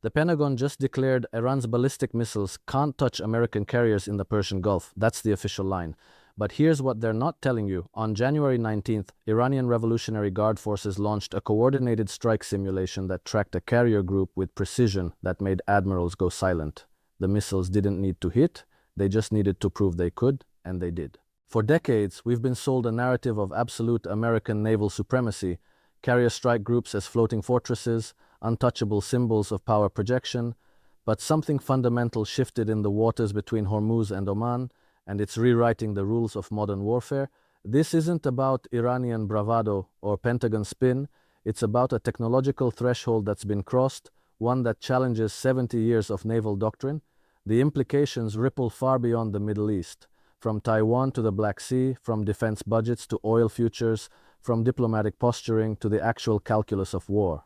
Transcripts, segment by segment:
The Pentagon just declared Iran's ballistic missiles can't touch American carriers in the Persian Gulf. That's the official line. But here's what they're not telling you. On January 19th, Iranian Revolutionary Guard forces launched a coordinated strike simulation that tracked a carrier group with precision that made admirals go silent. The missiles didn't need to hit, they just needed to prove they could, and they did. For decades, we've been sold a narrative of absolute American naval supremacy, carrier strike groups as floating fortresses, untouchable symbols of power projection, but something fundamental shifted in the waters between Hormuz and Oman, and it's rewriting the rules of modern warfare. This isn't about Iranian bravado or Pentagon spin, it's about a technological threshold that's been crossed, one that challenges 70 years of naval doctrine. The implications ripple far beyond the Middle East, from Taiwan to the Black Sea, from defense budgets to oil futures, from diplomatic posturing to the actual calculus of war.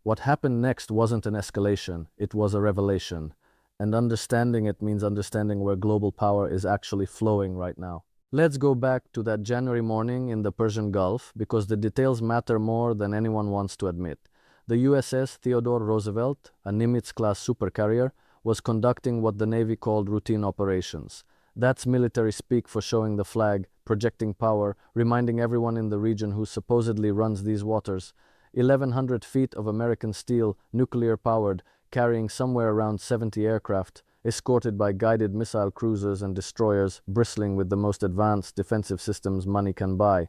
What happened next wasn't an escalation, it was a revelation. And understanding it means understanding where global power is actually flowing right now. Let's go back to that January morning in the Persian Gulf, because the details matter more than anyone wants to admit. The USS Theodore Roosevelt, a Nimitz-class supercarrier, was conducting what the Navy called routine operations. That's military speak for showing the flag, projecting power, reminding everyone in the region who supposedly runs these waters. 1,100 feet of American steel, nuclear-powered, carrying somewhere around 70 aircraft, escorted by guided missile cruisers and destroyers bristling with the most advanced defensive systems money can buy.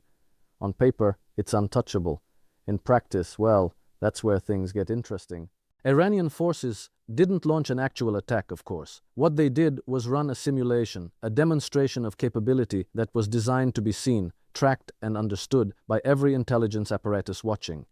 On paper, it's untouchable. In practice, well, that's where things get interesting. Iranian forces didn't launch an actual attack, of course. What they did was run a simulation, a demonstration of capability that was designed to be seen, tracked, and understood by every intelligence apparatus watching.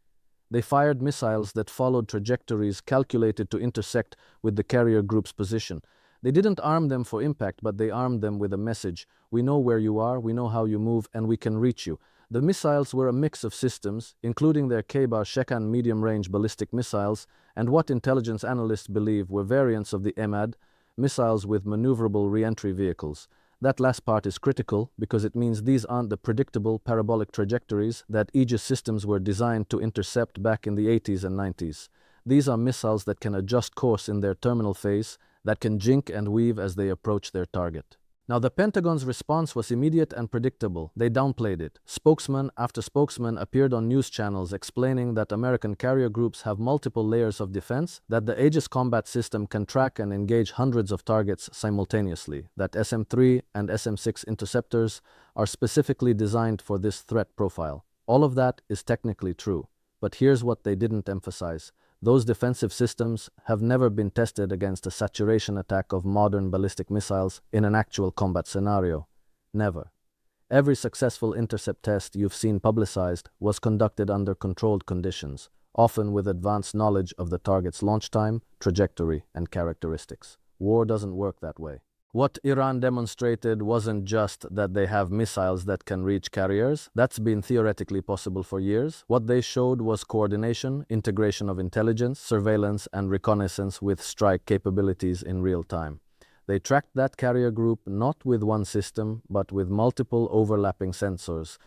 They fired missiles that followed trajectories calculated to intersect with the carrier group's position. They didn't arm them for impact, but they armed them with a message. We know where you are, we know how you move, and we can reach you. The missiles were a mix of systems, including their K-Bar-Shekan medium-range ballistic missiles, and what intelligence analysts believe were variants of the EMAD, missiles with maneuverable re-entry vehicles. That last part is critical because it means these aren't the predictable parabolic trajectories that Aegis systems were designed to intercept back in the 80s and 90s. These are missiles that can adjust course in their terminal phase, that can jink and weave as they approach their target. Now, the Pentagon's response was immediate and predictable. They downplayed it. Spokesman after spokesman appeared on news channels explaining that American carrier groups have multiple layers of defense, that the Aegis combat system can track and engage hundreds of targets simultaneously, that SM-3 and SM-6 interceptors are specifically designed for this threat profile. All of that is technically true. But here's what they didn't emphasize. Those defensive systems have never been tested against a saturation attack of modern ballistic missiles in an actual combat scenario. Never. Every successful intercept test you've seen publicized was conducted under controlled conditions, often with advanced knowledge of the target's launch time, trajectory, and characteristics. War doesn't work that way. What Iran demonstrated wasn't just that they have missiles that can reach carriers. That's been theoretically possible for years. What they showed was coordination, integration of intelligence, surveillance, and reconnaissance with strike capabilities in real time. They tracked that carrier group not with one system, but with multiple overlapping sensors,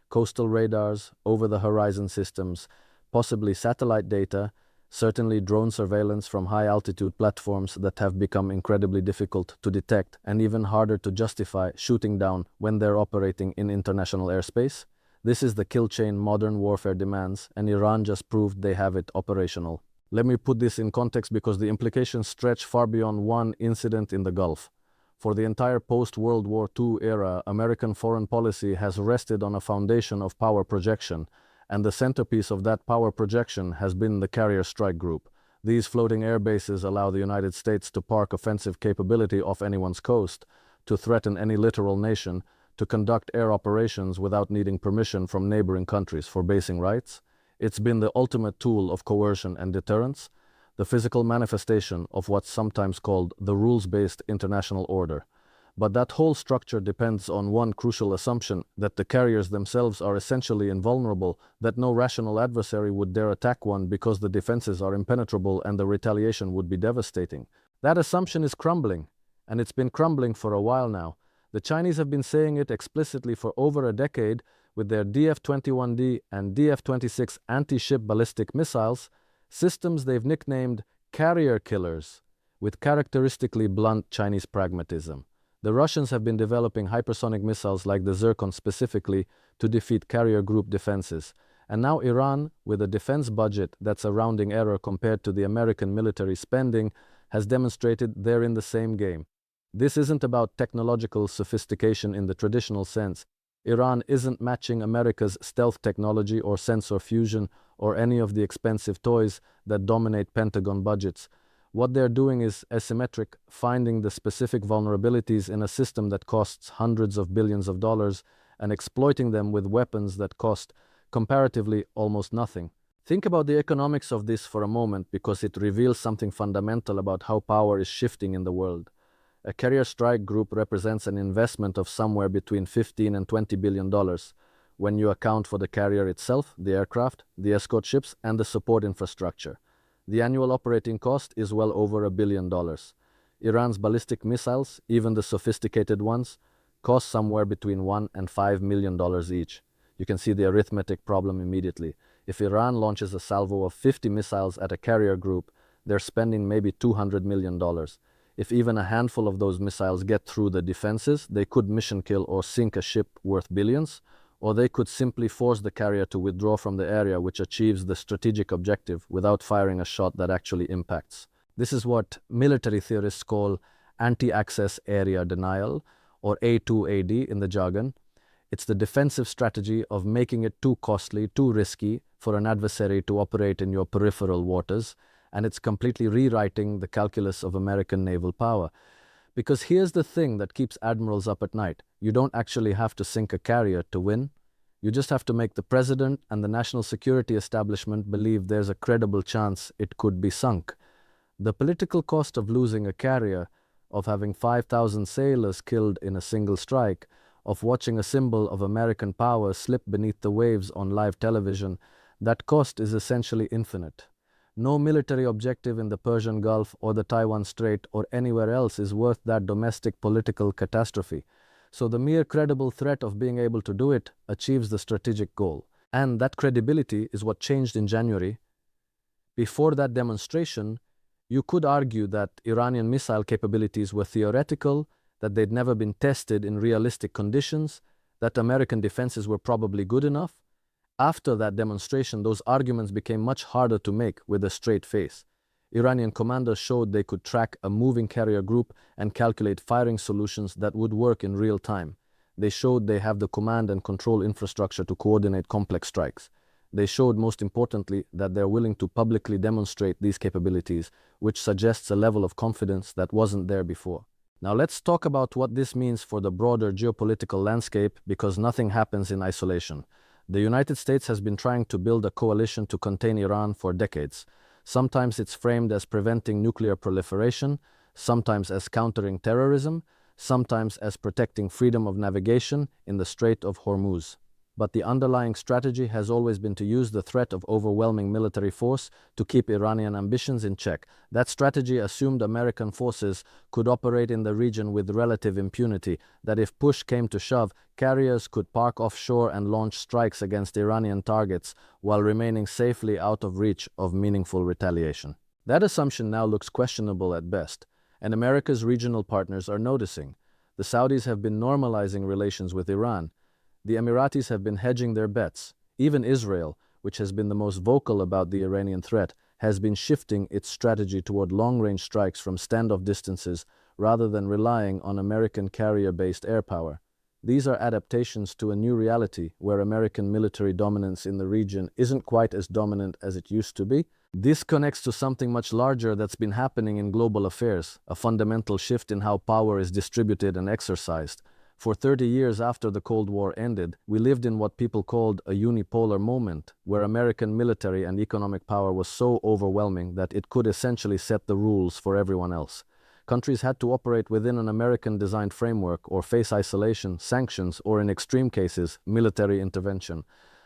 coastal radars, over-the-horizon systems, possibly satellite data, certainly drone surveillance from high-altitude platforms that have become incredibly difficult to detect and even harder to justify shooting down when they're operating in international airspace. This is the kill chain modern warfare demands, and Iran just proved they have it operational. Let me put this in context because the implications stretch far beyond one incident in the Gulf. For the entire post-World War II era, American foreign policy has rested on a foundation of power projection, and the centerpiece of that power projection has been the carrier strike group. These floating air bases allow the United States to park offensive capability off anyone's coast, to threaten any littoral nation, to conduct air operations without needing permission from neighboring countries for basing rights. It's been the ultimate tool of coercion and deterrence, the physical manifestation of what's sometimes called the rules-based international order. But that whole structure depends on one crucial assumption, that the carriers themselves are essentially invulnerable, that no rational adversary would dare attack one because the defenses are impenetrable and the retaliation would be devastating. That assumption is crumbling, and it's been crumbling for a while now. The Chinese have been saying it explicitly for over a decade with their DF-21D and DF-26 anti-ship ballistic missiles, systems they've nicknamed carrier killers with characteristically blunt Chinese pragmatism. The Russians have been developing hypersonic missiles like the Zircon specifically to defeat carrier group defenses. And now Iran, with a defense budget that's a rounding error compared to the American military spending, has demonstrated they're in the same game. This isn't about technological sophistication in the traditional sense. Iran isn't matching America's stealth technology or sensor fusion or any of the expensive toys that dominate Pentagon budgets. What they're doing is asymmetric, finding the specific vulnerabilities in a system that costs hundreds of billions of dollars and exploiting them with weapons that cost, comparatively, almost nothing. Think about the economics of this for a moment because it reveals something fundamental about how power is shifting in the world. A carrier strike group represents an investment of somewhere between $15 and $20 billion when you account for the carrier itself, the aircraft, the escort ships, and the support infrastructure. The annual operating cost is well over $1 billion. Iran's ballistic missiles, even the sophisticated ones, cost somewhere between $1 and $5 million each. You can see the arithmetic problem immediately. If Iran launches a salvo of 50 missiles at a carrier group, they're spending maybe $200 million. If even a handful of those missiles get through the defenses, they could mission kill or sink a ship worth billions, or they could simply force the carrier to withdraw from the area, which achieves the strategic objective without firing a shot that actually impacts. This is what military theorists call anti-access area denial, or A2AD in the jargon. It's the defensive strategy of making it too costly, too risky for an adversary to operate in your peripheral waters, and it's completely rewriting the calculus of American naval power. Because here's the thing that keeps admirals up at night. You don't actually have to sink a carrier to win. You just have to make the president and the national security establishment believe there's a credible chance it could be sunk. The political cost of losing a carrier, of having 5,000 sailors killed in a single strike, of watching a symbol of American power slip beneath the waves on live television, that cost is essentially infinite. No military objective in the Persian Gulf or the Taiwan Strait or anywhere else is worth that domestic political catastrophe. So the mere credible threat of being able to do it achieves the strategic goal. And that credibility is what changed in January. Before that demonstration, you could argue that Iranian missile capabilities were theoretical, that they'd never been tested in realistic conditions, that American defenses were probably good enough. After that demonstration, those arguments became much harder to make with a straight face. Iranian commanders showed they could track a moving carrier group and calculate firing solutions that would work in real time. They showed they have the command and control infrastructure to coordinate complex strikes. They showed, most importantly, that they're willing to publicly demonstrate these capabilities, which suggests a level of confidence that wasn't there before. Now let's talk about what this means for the broader geopolitical landscape, because nothing happens in isolation. The United States has been trying to build a coalition to contain Iran for decades. Sometimes it's framed as preventing nuclear proliferation, sometimes as countering terrorism, sometimes as protecting freedom of navigation in the Strait of Hormuz. But the underlying strategy has always been to use the threat of overwhelming military force to keep Iranian ambitions in check. That strategy assumed American forces could operate in the region with relative impunity, that if push came to shove, carriers could park offshore and launch strikes against Iranian targets while remaining safely out of reach of meaningful retaliation. That assumption now looks questionable at best, and America's regional partners are noticing. The Saudis have been normalizing relations with Iran. The Emiratis have been hedging their bets. Even Israel, which has been the most vocal about the Iranian threat, has been shifting its strategy toward long-range strikes from standoff distances rather than relying on American carrier-based air power. These are adaptations to a new reality where American military dominance in the region isn't quite as dominant as it used to be. This connects to something much larger that's been happening in global affairs, a fundamental shift in how power is distributed and exercised. For 30 years after the Cold War ended, we lived in what people called a unipolar moment, where American military and economic power was so overwhelming that it could essentially set the rules for everyone else. Countries had to operate within an American-designed framework or face isolation, sanctions, or in extreme cases, military intervention.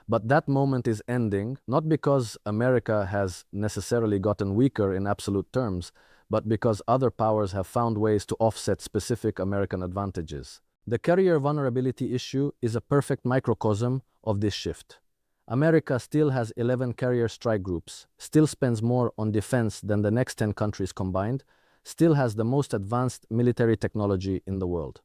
But that moment is ending, not because America has necessarily gotten weaker in absolute terms, but because other powers have found ways to offset specific American advantages. The carrier vulnerability issue is a perfect microcosm of this shift. America still has 11 carrier strike groups, still spends more on defense than the next 10 countries combined, still has the most advanced military technology in the world.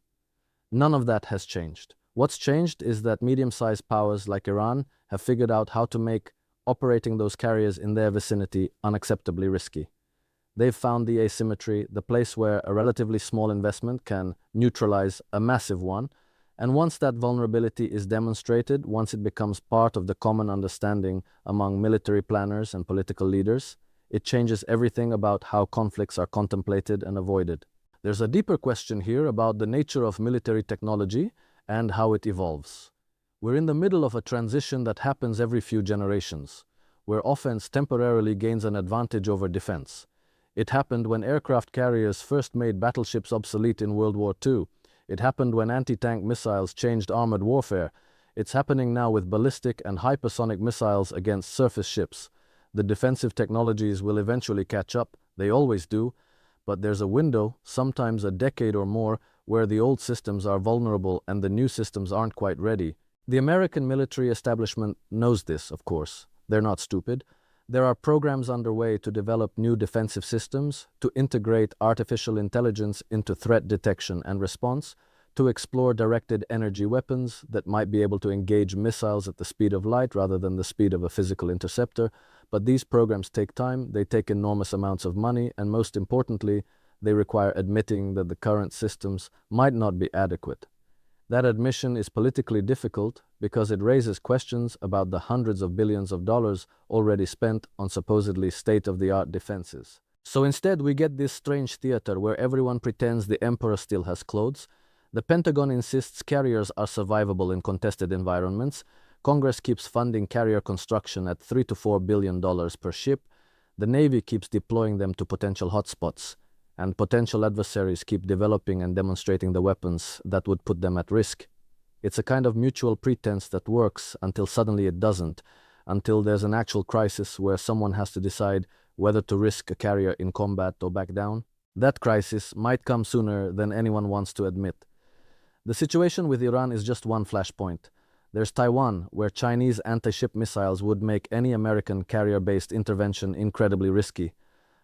None of that has changed. What's changed is that medium-sized powers like Iran have figured out how to make operating those carriers in their vicinity unacceptably risky. They've found the asymmetry, the place where a relatively small investment can neutralize a massive one. And once that vulnerability is demonstrated, once it becomes part of the common understanding among military planners and political leaders, it changes everything about how conflicts are contemplated and avoided. There's a deeper question here about the nature of military technology and how it evolves. We're in the middle of a transition that happens every few generations, where offense temporarily gains an advantage over defense. It happened when aircraft carriers first made battleships obsolete in World War II. It happened when anti-tank missiles changed armored warfare. It's happening now with ballistic and hypersonic missiles against surface ships. The defensive technologies will eventually catch up, they always do, but there's a window, sometimes a decade or more, where the old systems are vulnerable and the new systems aren't quite ready. The American military establishment knows this, of course. They're not stupid. There are programs underway to develop new defensive systems, to integrate artificial intelligence into threat detection and response, to explore directed energy weapons that might be able to engage missiles at the speed of light rather than the speed of a physical interceptor. But these programs take time, they take enormous amounts of money, and most importantly, they require admitting that the current systems might not be adequate. That admission is politically difficult because it raises questions about the hundreds of billions of dollars already spent on supposedly state-of-the-art defenses. So instead, we get this strange theater where everyone pretends the emperor still has clothes. The Pentagon insists carriers are survivable in contested environments. Congress keeps funding carrier construction at $3 to $4 billion per ship. The Navy keeps deploying them to potential hotspots. And potential adversaries keep developing and demonstrating the weapons that would put them at risk. It's a kind of mutual pretense that works until suddenly it doesn't, until there's an actual crisis where someone has to decide whether to risk a carrier in combat or back down. That crisis might come sooner than anyone wants to admit. The situation with Iran is just one flashpoint. There's Taiwan, where Chinese anti-ship missiles would make any American carrier-based intervention incredibly risky.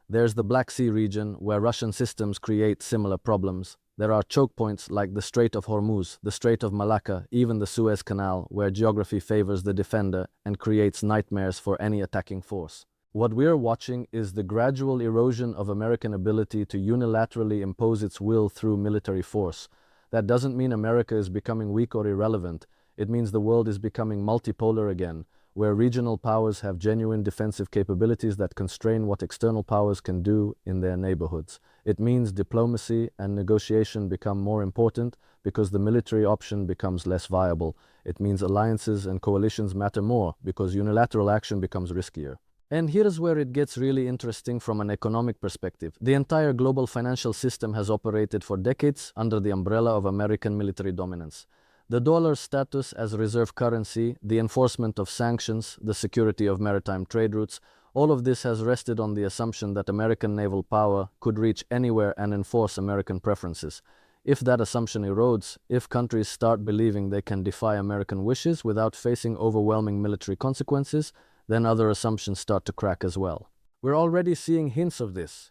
There's the Black Sea region, where Russian systems create similar problems. There are choke points like the Strait of Hormuz, the Strait of Malacca, even the Suez Canal, where geography favors the defender and creates nightmares for any attacking force. What we're watching is the gradual erosion of American ability to unilaterally impose its will through military force. That doesn't mean America is becoming weak or irrelevant. It means the world is becoming multipolar again, where regional powers have genuine defensive capabilities that constrain what external powers can do in their neighborhoods. It means diplomacy and negotiation become more important because the military option becomes less viable. It means alliances and coalitions matter more because unilateral action becomes riskier. And here's where it gets really interesting from an economic perspective. The entire global financial system has operated for decades under the umbrella of American military dominance. The dollar's status as reserve currency, the enforcement of sanctions, the security of maritime trade routes, all of this has rested on the assumption that American naval power could reach anywhere and enforce American preferences. If that assumption erodes, if countries start believing they can defy American wishes without facing overwhelming military consequences, then other assumptions start to crack as well. We're already seeing hints of this.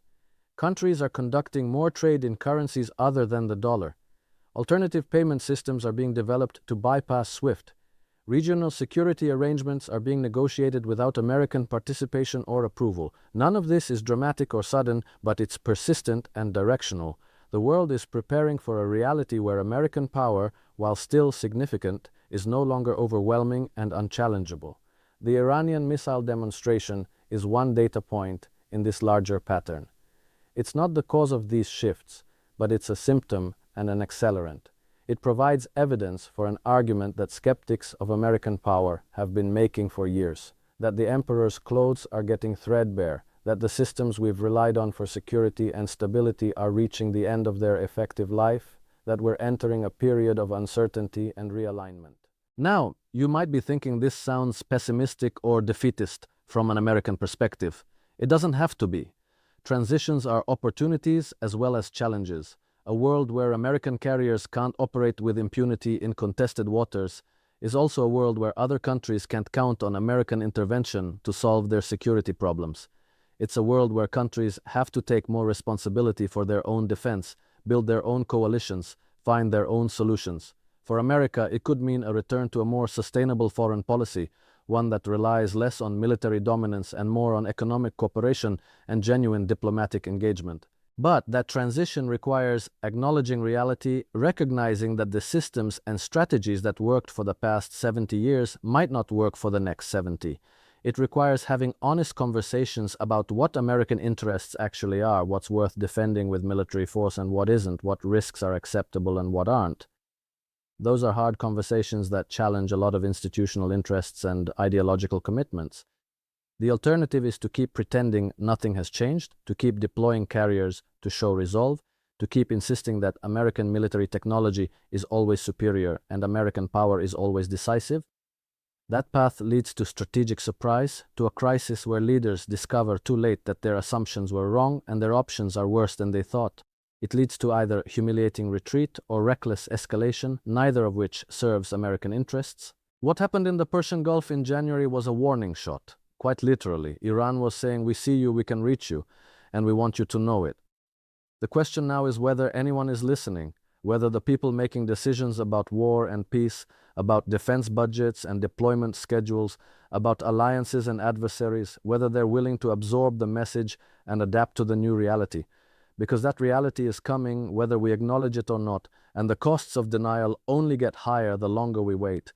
Countries are conducting more trade in currencies other than the dollar. Alternative payment systems are being developed to bypass SWIFT. Regional security arrangements are being negotiated without American participation or approval. None of this is dramatic or sudden, but it's persistent and directional. The world is preparing for a reality where American power, while still significant, is no longer overwhelming and unchallengeable. The Iranian missile demonstration is one data point in this larger pattern. It's not the cause of these shifts, but it's a symptom and an accelerant. It provides evidence for an argument that skeptics of American power have been making for years, that the emperor's clothes are getting threadbare, that the systems we've relied on for security and stability are reaching the end of their effective life, that we're entering a period of uncertainty and realignment. Now, you might be thinking this sounds pessimistic or defeatist from an American perspective. It doesn't have to be. Transitions are opportunities as well as challenges. A world where American carriers can't operate with impunity in contested waters is also a world where other countries can't count on American intervention to solve their security problems. It's a world where countries have to take more responsibility for their own defense, build their own coalitions, find their own solutions. For America, it could mean a return to a more sustainable foreign policy, one that relies less on military dominance and more on economic cooperation and genuine diplomatic engagement. But that transition requires acknowledging reality, recognizing that the systems and strategies that worked for the past 70 years might not work for the next 70. It requires having honest conversations about what American interests actually are, what's worth defending with military force and what isn't, what risks are acceptable and what aren't. Those are hard conversations that challenge a lot of institutional interests and ideological commitments. The alternative is to keep pretending nothing has changed, to keep deploying carriers to show resolve, to keep insisting that American military technology is always superior and American power is always decisive. That path leads to strategic surprise, to a crisis where leaders discover too late that their assumptions were wrong and their options are worse than they thought. It leads to either humiliating retreat or reckless escalation, neither of which serves American interests. What happened in the Persian Gulf in January was a warning shot. Quite literally, Iran was saying, "We see you, we can reach you, and we want you to know it." The question now is whether anyone is listening, whether the people making decisions about war and peace, about defense budgets and deployment schedules, about alliances and adversaries, whether they're willing to absorb the message and adapt to the new reality. Because that reality is coming whether we acknowledge it or not, and the costs of denial only get higher the longer we wait.